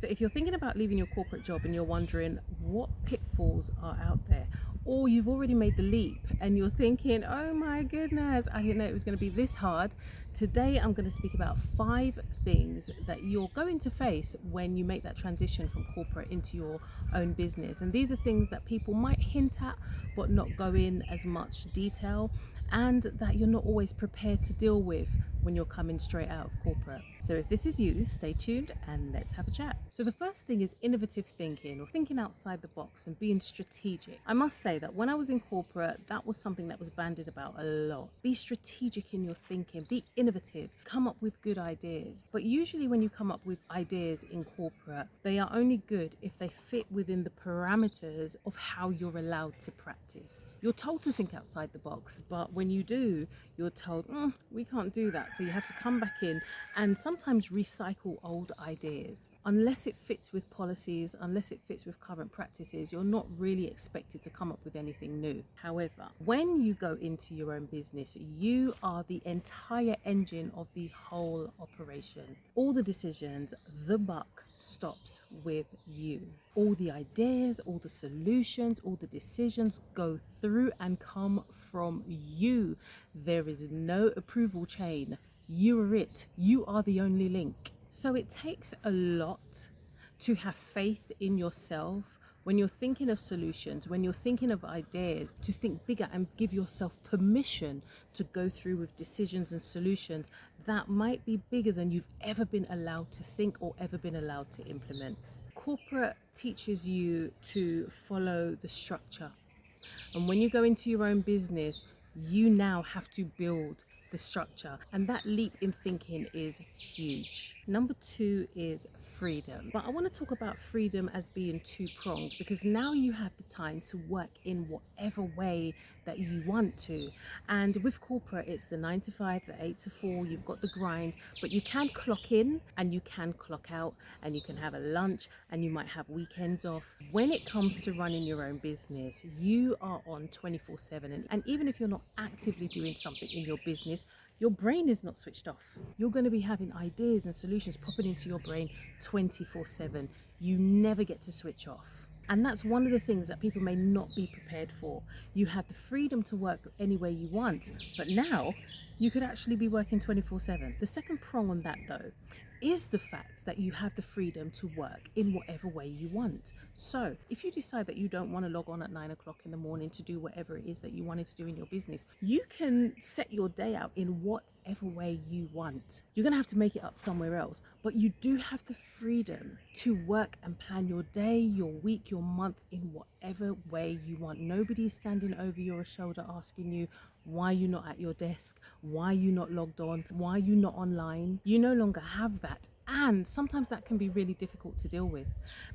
So if you're thinking about leaving your corporate job and you're wondering what pitfalls are out there, or you've already made the leap and you're thinking, oh my goodness, I didn't know it was going to be this hard. Today I'm going to speak about 5 things that you're going to face when you make that transition from corporate into your own business. And these are things that people might hint at but not go in as much detail, and that you're not always prepared to deal with when you're coming straight out of corporate. So if this is you, stay tuned and let's have a chat. So the first thing is innovative thinking, or thinking outside the box and being strategic. I must say that when I was in corporate, that was something that was bandied about a lot. Be strategic in your thinking, be innovative, come up with good ideas. But usually when you come up with ideas in corporate, they are only good if they fit within the parameters of how you're allowed to practice. You're told to think outside the box, but when you do, you're told, we can't do that. So you have to come back in and sometimes recycle old ideas. Unless it fits with policies, unless it fits with current practices, you're not really expected to come up with anything new. However, when you go into your own business, you are the entire engine of the whole operation. All the decisions, the buck stops with you. All the ideas, all the solutions, all the decisions go through and come from you. There is no approval chain. You are it. You are the only link. So it takes a lot to have faith in yourself when you're thinking of solutions, when you're thinking of ideas, to think bigger and give yourself permission to go through with decisions and solutions that might be bigger than you've ever been allowed to think or ever been allowed to implement. Corporate teaches you to follow the structure. And when you go into your own business, you now have to build the structure. And that leap in thinking is huge. Number 2 is freedom. But I want to talk about freedom as being two-pronged, because now you have the time to work in whatever way that you want to. And with corporate, it's the 9 to 5, the 8 to 4, you've got the grind, but you can clock in and you can clock out, and you can have a lunch and you might have weekends off. When it comes to running your own business, you are on 24/7. And even if you're not actively doing something in your business, your brain is not switched off. You're going to be having ideas and solutions popping into your brain 24/7. You never get to switch off. And that's one of the things that people may not be prepared for. You have the freedom to work any way you want, but now you could actually be working 24/7. The second prong on that, though, is the fact that you have the freedom to work in whatever way you want. So if you decide that you don't want to log on at 9 o'clock in the morning to do whatever it is that you wanted to do in your business, you can set your day out in whatever way you want. You're going to have to make it up somewhere else, but you do have the freedom to work and plan your day, your week, your month in whatever way you want. Nobody is standing over your shoulder asking you, why are you not at your desk? Why are you not logged on? Why are you not online? You no longer have that. And sometimes that can be really difficult to deal with,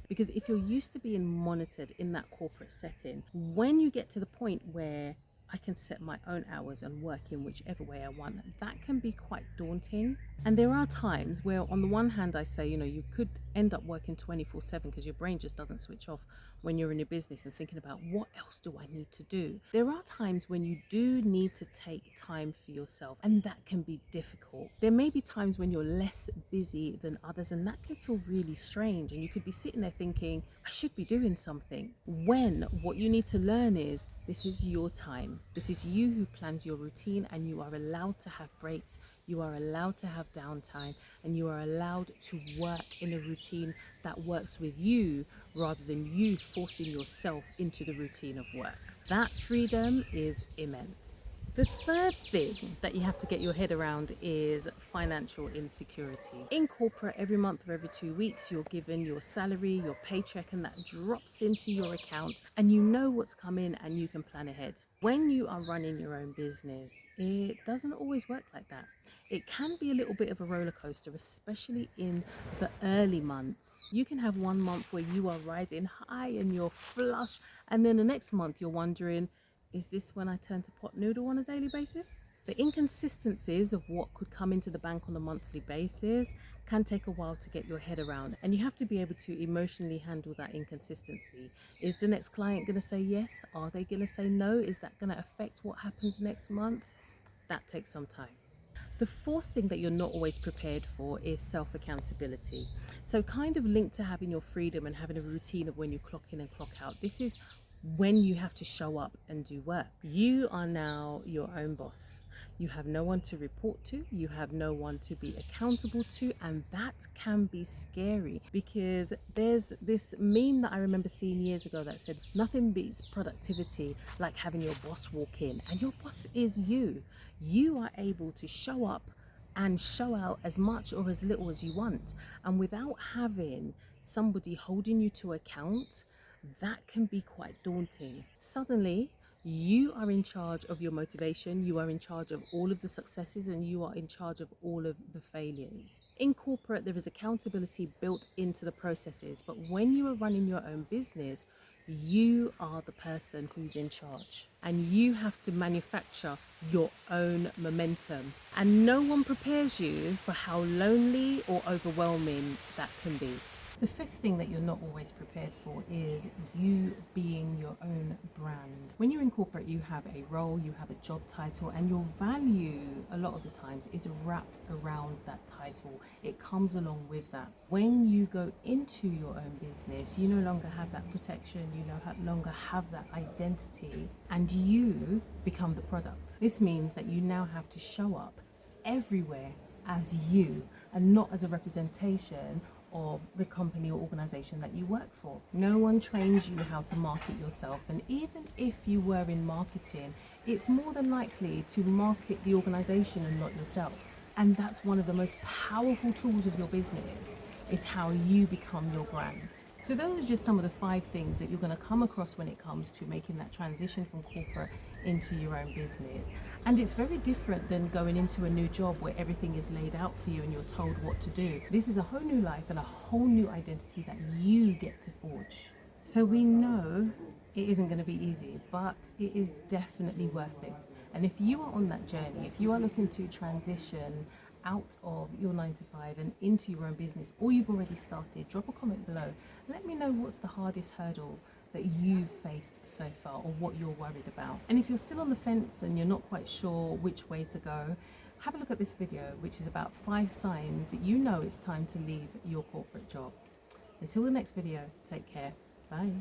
because if you're used to being monitored in that corporate setting, when you get to the point where I can set my own hours and work in whichever way I want, that can be quite daunting. And there are times where, on the one hand, I say, you could end up working 24/7 because your brain just doesn't switch off when you're in a business and thinking about what else do I need to do. There are times when you do need to take time for yourself, and that can be difficult. There may be times when you're less busy than others, and that can feel really strange. And you could be sitting there thinking, I should be doing something. When what you need to learn is, this is your time. This is you who plans your routine, and you are allowed to have breaks. You are allowed to have downtime, and you are allowed to work in a routine that works with you rather than you forcing yourself into the routine of work. That freedom is immense. The third thing that you have to get your head around is financial insecurity. In corporate, every month or every 2 weeks, you're given your salary, your paycheck, and that drops into your account, and you know what's coming and you can plan ahead. When you are running your own business, it doesn't always work like that. It can be a little bit of a roller coaster, especially in the early months. You can have one month where you are riding high and you're flush, and then the next month you're wondering, is this when I turn to pot noodle on a daily basis? The inconsistencies of what could come into the bank on a monthly basis can take a while to get your head around, and you have to be able to emotionally handle that inconsistency. Is the next client going to say yes? Are they going to say no? Is that going to affect what happens next month? That takes some time. The fourth thing that you're not always prepared for is self-accountability. So kind of linked to having your freedom and having a routine of when you clock in and clock out. This is when you have to show up and do work. You are now your own boss. You have no one to report to, you have no one to be accountable to, and that can be scary because there's this meme that I remember seeing years ago that said nothing beats productivity like having your boss walk in, and your boss is you. You are able to show up and show out as much or as little as you want, and without having somebody holding you to account, that can be quite daunting. Suddenly, you are in charge of your motivation, you are in charge of all of the successes, and you are in charge of all of the failures. In corporate, there is accountability built into the processes, but when you are running your own business, you are the person who's in charge, and you have to manufacture your own momentum. And no one prepares you for how lonely or overwhelming that can be. The fifth thing that you're not always prepared for is you being your own brand. When you're in corporate, you have a role, you have a job title, and your value a lot of the times is wrapped around that title. It comes along with that. When you go into your own business, you no longer have that protection, you no longer have that identity, and you become the product. This means that you now have to show up everywhere as you and not as a representation of the company or organization that you work for. No one trains you how to market yourself, and even if you were in marketing, it's more than likely to market the organization and not yourself. And that's one of the most powerful tools of your business, is how you become your brand. So those are just some of the 5 things that you're going to come across when it comes to making that transition from corporate into your own business. And it's very different than going into a new job where everything is laid out for you and you're told what to do. This is a whole new life and a whole new identity that you get to forge. So we know it isn't going to be easy, but it is definitely worth it. And if you are on that journey, if you are looking to transition out of your 9 to 5 and into your own business, or you've already started, drop a comment below. Let me know what's the hardest hurdle that you've faced so far, or what you're worried about. And if you're still on the fence and you're not quite sure which way to go, have a look at this video, which is about 5 signs that you know it's time to leave your corporate job. Until the next video, take care. Bye.